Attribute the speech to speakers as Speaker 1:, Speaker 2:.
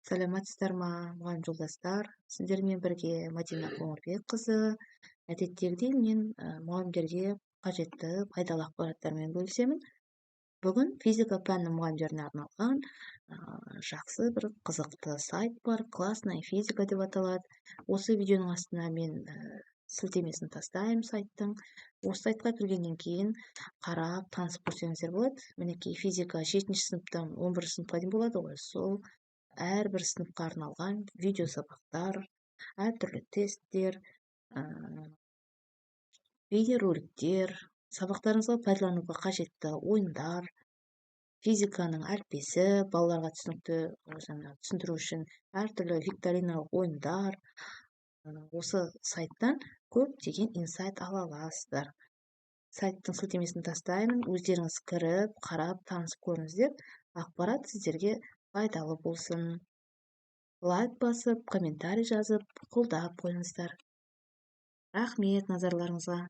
Speaker 1: Саламатсыздар ма, мұғалім жолдастар? Сіздермен бірге Мадина Қоңырбек қызы. Әдеттегідей мен мұғалімдерге қажетті пайдалы ақпараттармен бөлісемін. Бүгін физика пәні мұғалімдеріне арналған жақсы бір қызықты сайт бар, классная физика деп аталады. Осы видеоның астына мен сілтемесін тастаймын сайттың. Осы сайтқа кіргеннен кейін қарап, танысып көрсеңіздер болады. Мінекей физика 7-ші сыныптан 11-ші сыныпқа дейін болады ғой. Сол әрбір сыныпқа арналған видео сабақтар, әртүрлі тесттер, видеороликтер, сабақтарыңызға пайдалануға қажетті ойындар, физиканың әліппесі, балаларға түсіндіру үшін әртүрлі викториналық ойындар. Осы сайттан көптеген инсайт ала аласыздар. Сайттың сілтемесін тастаймын, өздеріңіз кіріп, қарап, танысып көріңіздер. Ақпарат сіздерге пайдалы болсын. Лайк басып, комментарий жазып, қолдап қойыңыздар. Рахмет назарларыңызға.